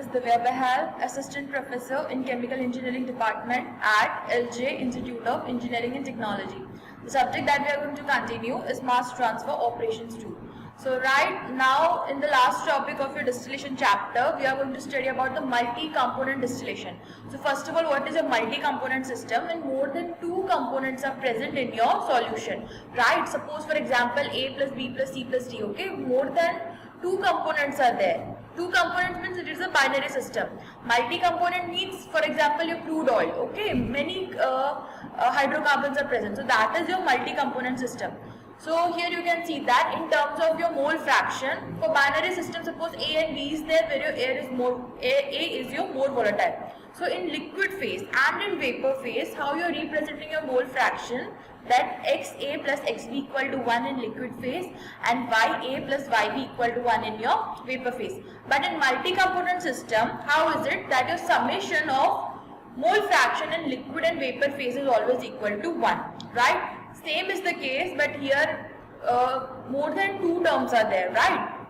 is Divya Behal, Assistant Professor in Chemical Engineering Department at LJ Institute of Engineering and Technology. The subject that we are going to continue is Mass Transfer Operations 2. So right now in the last topic of your distillation chapter, we are going to study about the multi-component distillation. So first of all, what is a multi-component system? And more than two components are present in your solution, right? Suppose for example A plus B plus C plus D, okay? More than two components are there. Two components means it is a binary system. Multi-component means, for example, your crude oil, okay? Many hydrocarbons are present. So that is your multi-component system. So here you can see that in terms of your mole fraction, for binary system, suppose A and B is there, where your A is your more volatile. So in liquid phase and in vapor phase, how you are representing your mole fraction, that XA plus XB equal to 1 in liquid phase and YA plus YB equal to 1 in your vapor phase. But in multi-component system, how is it that your summation of mole fraction in liquid and vapor phase is always equal to 1, right? Same is the case, but here more than two terms are there, right?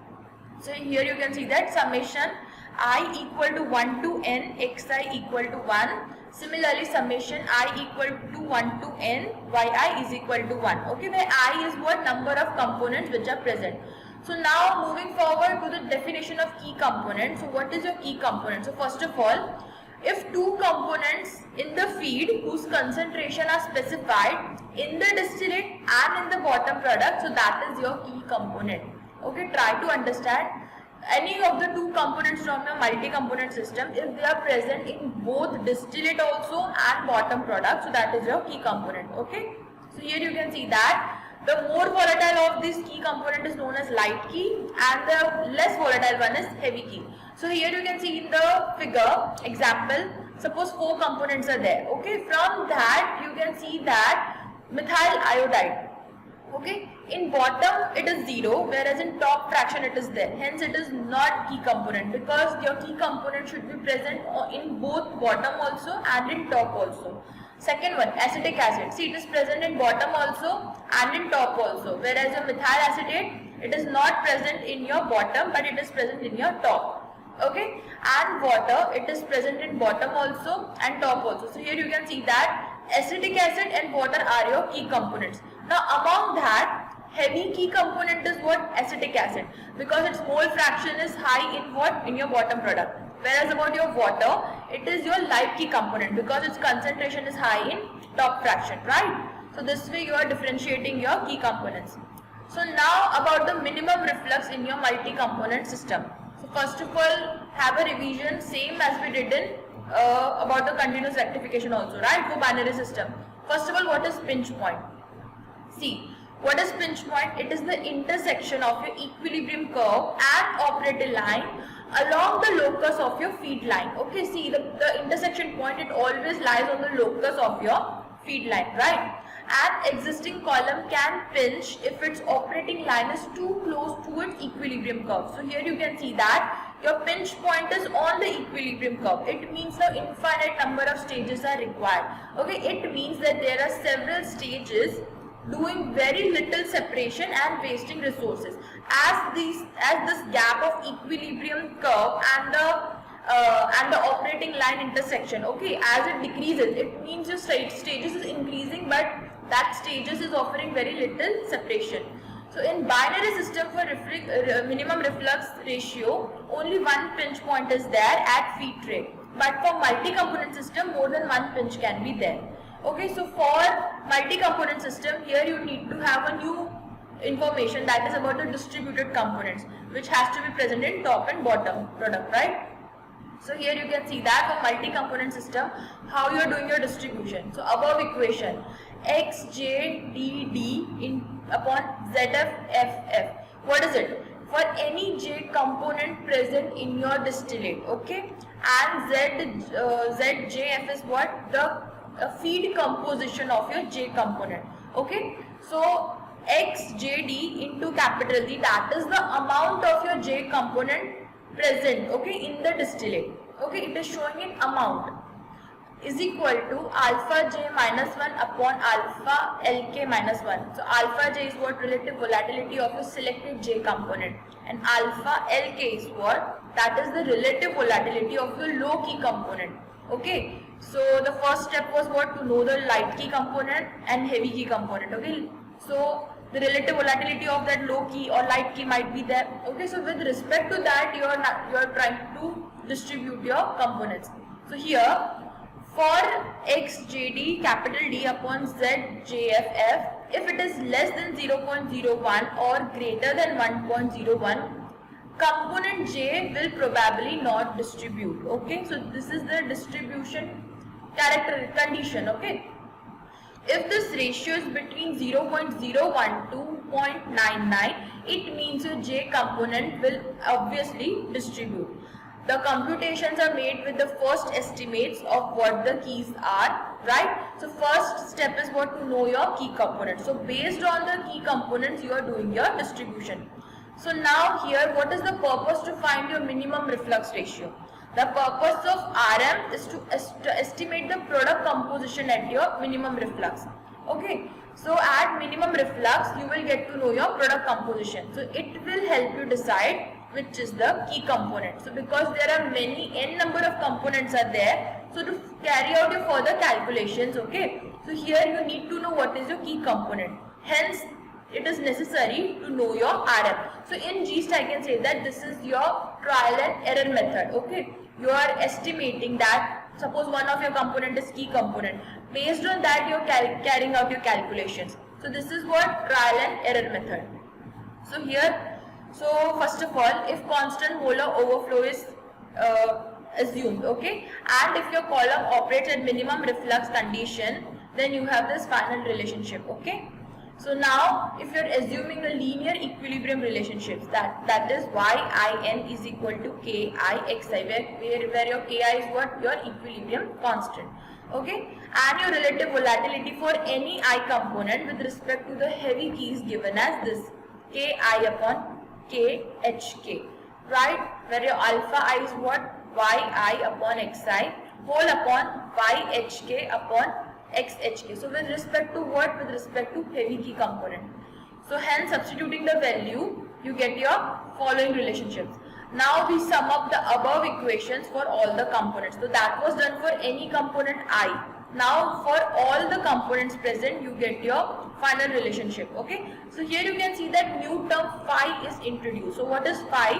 So here you can see that summation I equal to 1 to n, xi equal to 1. Similarly, summation I equal to 1 to n, yi is equal to 1. Okay, where I is what number of components which are present. So now moving forward to the definition of key component. So what is your key component? So first of all, if two components in the feed whose concentration are specified in the distillate and in the bottom product, so that is your key component. Okay, try to understand any of the two components from your multi-component system, if they are present in both distillate also and bottom product, so that is your key component. Okay, so here you can see that the more volatile of this key component is known as light key and the less volatile one is heavy key. So here you can see in the figure example, suppose four components are there. Okay, from that you can see that methyl iodide. Okay, in bottom it is 0, whereas in top fraction it is there. Hence it is not key component, because your key component should be present in both bottom also and in top also. Second one, acetic acid. See, it is present in bottom also and in top also, whereas your methyl acetate, it is not present in your bottom but it is present in your top. Okay, and water, it is present in bottom also and top also. So here you can see that acetic acid and water are your key components. Now among that, heavy key component is what? Acetic acid, because its mole fraction is high in what? In your bottom product. Whereas about your water, it is your light key component, because its concentration is high in top fraction, right? So this way you are differentiating your key components. So now about the minimum reflux in your multi-component system. So first of all, have a revision same as we did in about the continuous rectification also, right? For binary system. First of all, what is pinch point? See, what is pinch point? It is the intersection of your equilibrium curve and operating line along the locus of your feed line. Okay, see the intersection point, it always lies on the locus of your feed line, right? An existing column can pinch if its operating line is too close to its equilibrium curve. So here you can see that your pinch point is on the equilibrium curve. It means the infinite number of stages are required. Okay, it means that there are several stages doing very little separation and wasting resources. As this gap of equilibrium curve and the operating line intersection, okay, as it decreases, it means your stages is increasing, but that stages is offering very little separation. So in binary system, for minimum reflux ratio, only one pinch point is there at feed tray. But for multi-component system, more than one pinch can be there. Okay, so for multi-component system, here you need to have a new information, that is about the distributed components, which has to be present in top and bottom product, right? So here you can see that for multi-component system, how you are doing your distribution. So above equation, XJDD upon ZFFF. What is it? For any J component present in your distillate, okay? And ZJF is what? The feed composition of your J component, okay? So XJD into capital D, that is the amount of your J component present, okay, in the distillate. Okay, it is showing in amount. is equal to alpha j minus 1 upon alpha lk minus 1. So alpha j is what? Relative volatility of your selected j component, and alpha lk is what? That is the relative volatility of your low key component. Okay, so the first step was what? To know the light key component and heavy key component. Okay, so the relative volatility of that low key or light key might be there. Okay, so with respect to that, you are trying to distribute your components. So here, for xjd capital D upon zjff, if it is less than 0.01 or greater than 1.01, component j will probably not distribute. Okay, so this is the distribution character condition. Okay, if this ratio is between 0.01 to 0.99, it means your j component will obviously distribute. The computations are made with the first estimates of what the keys are, right? So first step is what? To know your key component. So based on the key components, you are doing your distribution. So now here, what is the purpose to find your minimum reflux ratio? The purpose of RM is to estimate the product composition at your minimum reflux. Okay, so at minimum reflux, you will get to know your product composition. So it will help you decide which is the key component. So because there are many n number of components are there, so to carry out your further calculations, okay, so here you need to know what is your key component. Hence, it is necessary to know your RM. So in GST, I can say that this is your trial and error method. Okay, you are estimating that suppose one of your component is key component. Based on that, you are carrying out your calculations. So this is what trial and error method. So here, so first of all, if constant molar overflow is assumed, okay, and if your column operates at minimum reflux condition, then you have this final relationship. Okay, so now if you are assuming a linear equilibrium relationships, that is yin is equal to ki xi, where your ki is what? Your equilibrium constant. Okay, and your relative volatility for any I component with respect to the heavy key is given as this ki upon khk, right? Where your alpha I is what? yi upon xi whole upon yhk upon xhk. So with respect to what? With respect to heavy key component. So hence, substituting the value, you get your following relationships. Now we sum up the above equations for all the components. So that was done for any component I. Now for all the components present, you get your final relationship. Okay, so here you can see that new term phi is introduced. So what is phi?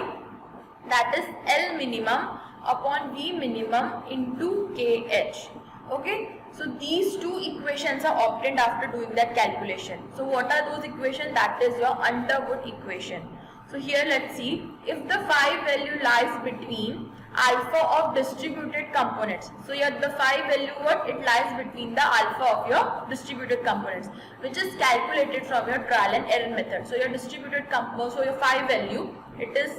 That is L minimum upon V minimum into KH. Okay, so these two equations are obtained after doing that calculation. So what are those equations? That is your Underwood equation. So here let's see, if the phi value lies between alpha of distributed components. So here the phi value what? It lies between the alpha of your distributed components, which is calculated from your trial and error method. So your distributed so your phi value, it is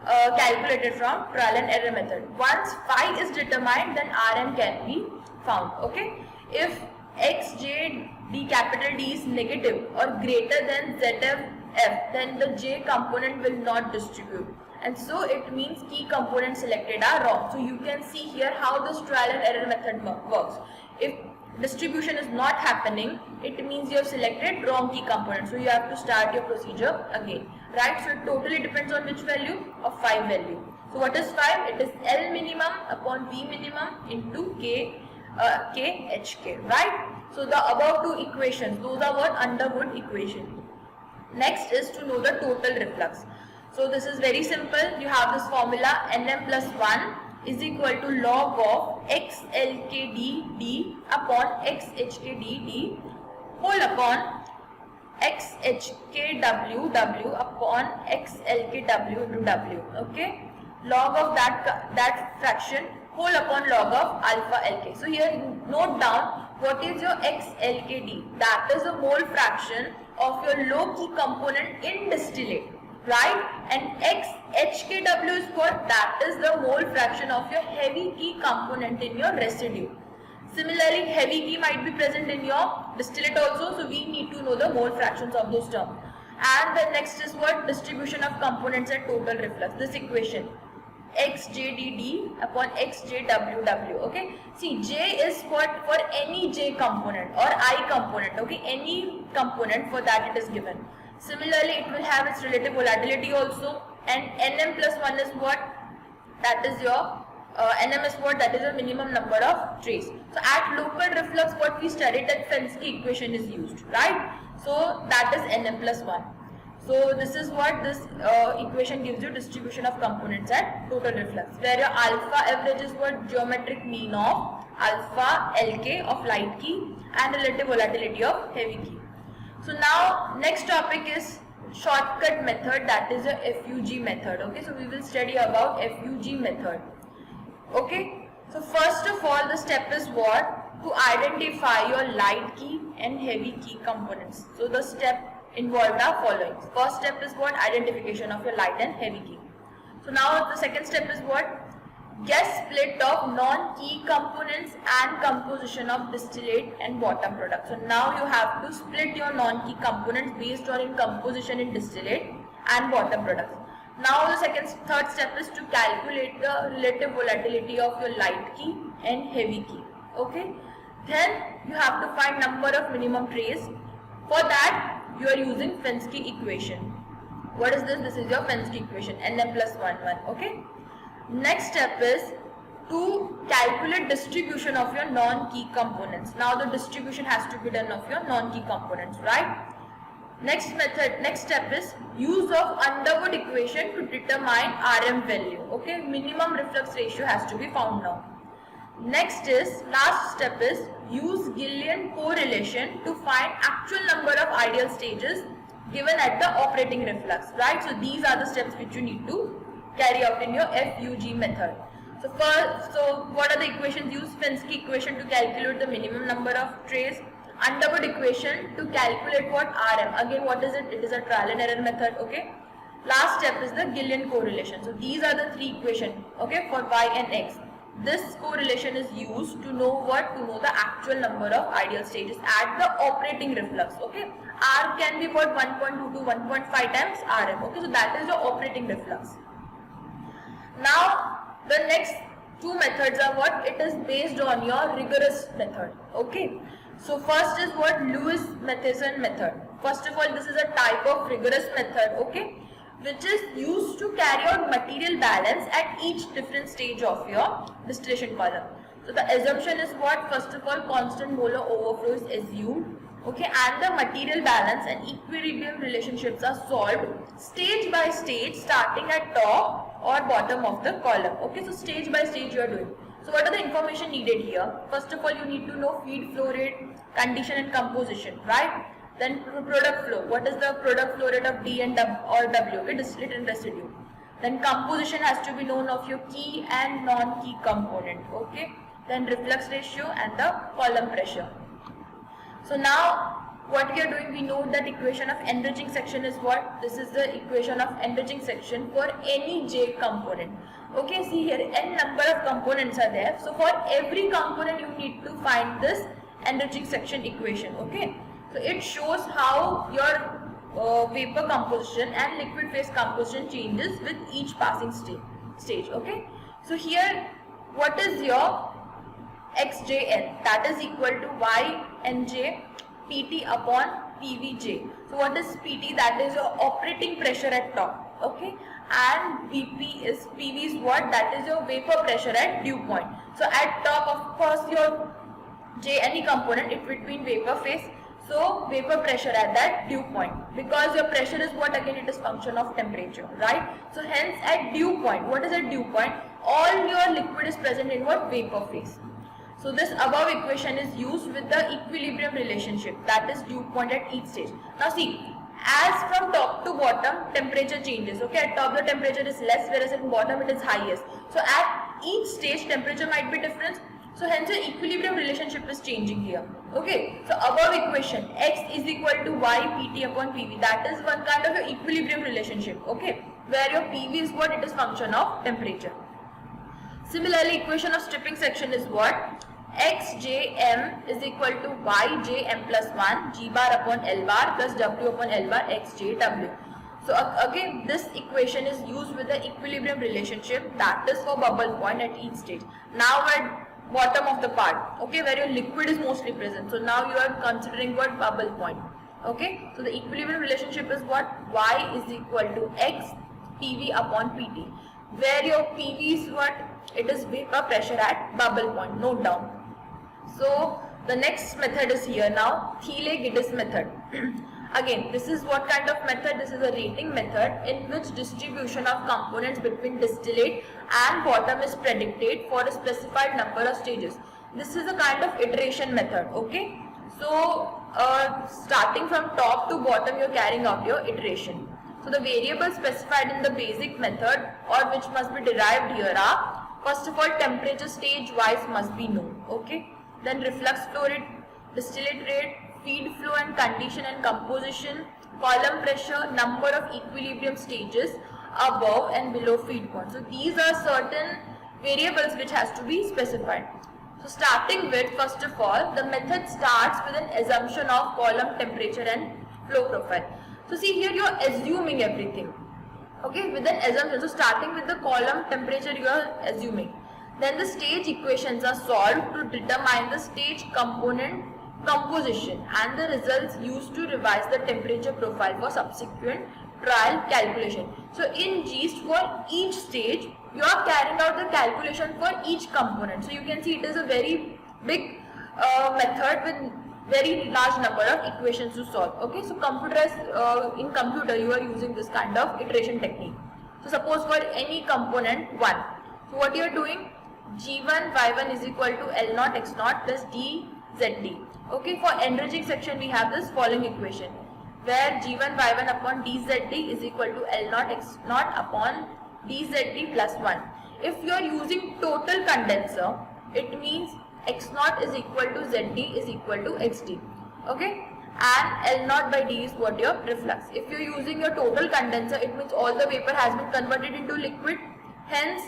calculated from trial and error method. Once phi is determined, then RM can be found. Okay, if xjd capital D is negative or greater than zf, then the j component will not distribute, and so it means key components selected are wrong. So you can see here how this trial and error method works. If distribution is not happening, it means you have selected wrong key component, so you have to start your procedure again, right? So it totally depends on which value? Of phi value. So what is phi? It is L minimum upon V minimum into KHK, right? So the above two equations, those are what? Underwood equation. Next is to know the total reflux. So this is very simple. You have this formula, Nm plus 1 is equal to log of xlkd d upon xhkd d whole upon xhkw w upon xlkw into w. Okay, log of that fraction whole upon log of alpha lk. So here note down what is your xlkd. That is the mole fraction of your low key component in distillate, right? And xhkw is what? That is the mole fraction of your heavy key component in your residue. Similarly, heavy key might be present in your distillate also, so we need to know the mole fractions of those terms. And the next is what? Distribution of components at total reflux. This equation, xjdd upon xjww. Okay, see, j is what for any j component or I component. Okay, any component for that it is given. Similarly, it will have its relative volatility also, and nm plus 1 is what? That is your nm is what? That is your minimum number of trays. So at local reflux, what we studied, that Fensky equation is used, right? So that is nm plus 1. So this is what this equation gives you, distribution of components at total reflux, where your alpha average is what? Geometric mean of alpha Lk of light key and relative volatility of heavy key. So now next topic is shortcut method, that is a FUG method. Okay, so we will study about FUG method. Okay, so first of all, the step is what? To identify your light key and heavy key components. So the step involved are following. First step is what? Identification of your light and heavy key. So now the second step is what? Guess split of non-key components and composition of distillate and bottom product. So now you have to split your non-key components based on in composition in distillate and bottom products. Now the third step is to calculate the relative volatility of your light key and heavy key. Okay. Then you have to find number of minimum trays. For that you are using Fensky equation. What is this? This is your Fensky equation, nm plus 1 1. Okay. Next step is to calculate distribution of your non-key components. Now the distribution has to be done of your non-key components, right? Next step is use of Underwood equation to determine RM value. Okay, minimum reflux ratio has to be found now. Last step is use Gillian correlation to find actual number of ideal stages given at the operating reflux, right? So these are the steps which you need to carry out in your FUG method. So what are the equations used? Fensky equation to calculate the minimum number of trays. Underwood equation to calculate what? RM. Again, what is it? It is a trial and error method. Okay. Last step is the Gillian correlation. So these are the three equations. Okay, for Y and X. This correlation is used to know what? To know the actual number of ideal stages at the operating reflux. Okay. R can be what? 1.2 to 1.5 times RM. Okay. So that is your operating reflux. Now the next two methods are what? It is based on your rigorous method. Okay. So first is what? Lewis-Matheson method. First of all, this is a type of rigorous method, okay, which is used to carry out material balance at each different stage of your distillation column. So the assumption is what? First of all, constant molar overflow is assumed, okay, and the material balance and equilibrium relationships are solved stage by stage, starting at top or bottom of the column. Okay, so stage by stage you are doing. So what are the information needed here? First of all, you need to know feed flow rate, condition and composition, right? Then product flow. What is the product flow rate of D and or W? Okay, distillate and residue. Then composition has to be known of your key and non-key component. Okay. Then reflux ratio and the column pressure. So now what we are doing, we know that equation of enriching section is what? This is the equation of enriching section for any J component. Okay, see here n number of components are there. So for every component you need to find this enriching section equation. Okay, so it shows how your vapor composition and liquid phase composition changes with each passing stage. Okay, so here what is your xjn? That is equal to ynj pt upon pvj. So what is pt? That is your operating pressure at top. Okay, and vp is pv is what? That is your vapor pressure at dew point. So at top, of course, your j, any component, it between vapor phase. So vapor pressure at that dew point, because your pressure is what? Again, it is function of temperature, right? So hence at dew point, what is at dew point? All your liquid is present in what? Vapor phase. So this above equation is used with the equilibrium relationship, that is dew point at each stage. Now see, as from top to bottom temperature changes. Okay, at top the temperature is less, whereas at bottom it is highest. So at each stage temperature might be different. So hence the equilibrium relationship is changing here. Okay, so above equation x is equal to y pt upon pv. That is one kind of your equilibrium relationship. Okay, where your pv is what? It is function of temperature. Similarly, equation of stripping section is what? xjm is equal to yjm plus 1 g bar upon l bar plus w upon l bar xjw. So again, this equation is used with the equilibrium relationship, that is for bubble point at each stage. Now at bottom of the part, okay, where your liquid is mostly present. So now you are considering what bubble point. Okay, so the equilibrium relationship is what? Y is equal to X PV upon PT, where your PV is what? It is vapor pressure at bubble point. Note down. So the next method is here now, Thiele-Giddens method. Again, this is what kind of method? This is a rating method in which distribution of components between distillate and bottom is predicted for a specified number of stages. This is a kind of iteration method, okay? So, starting from top to bottom, you are carrying out your iteration. So, the variables specified in the basic method or which must be derived here are, first of all, temperature stage wise must be known, okay? Then reflux flow rate, distillate rate, feed flow and condition and composition, column pressure, number of equilibrium stages above and below feed point. So these are certain variables which has to be specified. So starting with, first of all, the method starts with an assumption of column temperature and flow profile. So see here you are assuming everything, okay, with an assumption. So starting with the column temperature you are assuming. Then the stage equations are solved to determine the stage component composition and the results used to revise the temperature profile for subsequent trial calculation. So in GEAST, for each stage you are carrying out the calculation for each component. So you can see it is a very big method with very large number of equations to solve. Okay, so in computer you are using this kind of iteration technique. So suppose for any component 1, so what you are doing, G1 Y1 is equal to L0 X0 plus DZD. Okay, for enriching section we have this following equation where G1 Y1 upon DZD is equal to L0 X0 upon DZD plus 1. If you are using total condenser, it means X0 is equal to ZD is equal to XD. Okay, and L0 by D is what your reflux. If you are using your total condenser, it means all the vapor has been converted into liquid, hence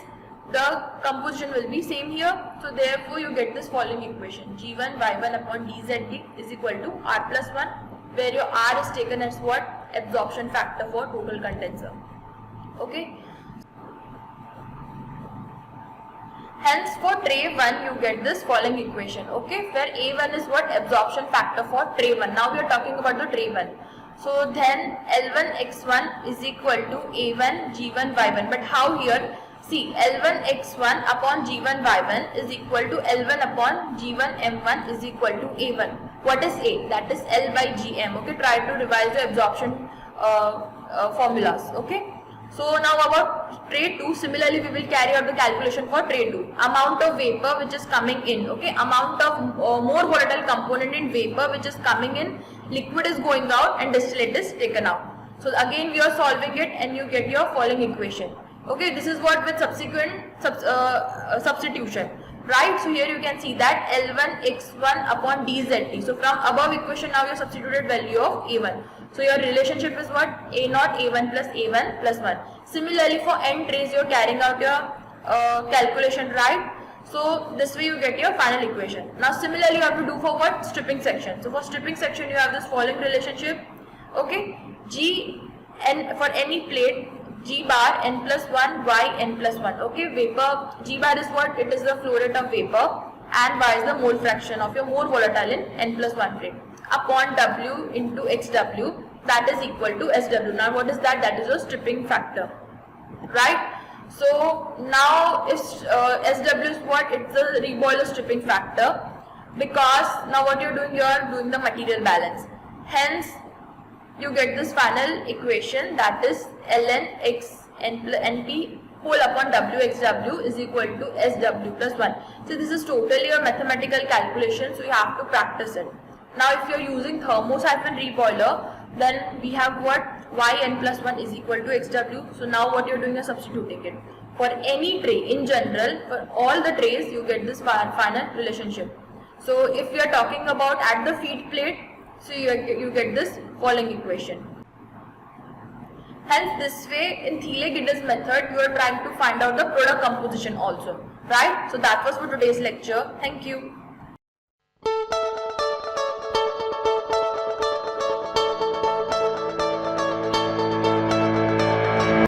the composition will be same here. So therefore you get this following equation, G1 Y1 upon DZD is equal to R plus 1, where your R is taken as what? Absorption factor for total condenser. Okay. Hence for tray 1 you get this following equation, okay, where A1 is what? Absorption factor for tray 1. Now we are talking about the tray 1. So then L1 X1 is equal to A1 G1 Y1. But how here? See, L1 X1 upon G1 Y1 is equal to L1 upon G1 M1 is equal to A1. What is A? That is L by GM. Okay, try to revise the absorption formulas. Okay. So now about tray 2, similarly we will carry out the calculation for tray 2. Amount of vapor which is coming in, okay, amount of more volatile component in vapor which is coming in, liquid is going out and distillate is taken out. So again we are solving it and you get your following equation. Okay, this is what with subsequent substitution, right? So here you can see that L1 X1 upon DZT. So from above equation now you substituted value of A1. So your relationship is what? A0 A1 plus 1. Similarly for n trays you are carrying out your calculation, right? So this way you get your final equation. Now similarly you have to do for what? Stripping section. So for stripping section you have this following relationship. Okay, G n for any plate, G bar n plus 1 Y n plus 1. Okay, vapor, G bar is what? It is the flow rate of vapor and Y is the mole fraction of your more volatile in n plus 1 plate upon W into XW, that is equal to SW. Now what is that? That is a stripping factor, right? So now if SW is what? It's the reboiler stripping factor, because now what you are doing? You are doing the material balance. Hence you get this final equation, that is ln x np whole upon wxw is equal to SW plus 1. So this is totally a mathematical calculation, so you have to practice it. Now if you are using thermo-reboiler, then we have what? Yn plus 1 is equal to xw. So now what you are doing is substituting it. For any tray in general, for all the trays you get this final relationship. So if we are talking about at the feed plate, so you get this following equation. Hence this way in Thiele-Giddens method you are trying to find out the product composition also, right? So that was for today's lecture. Thank you.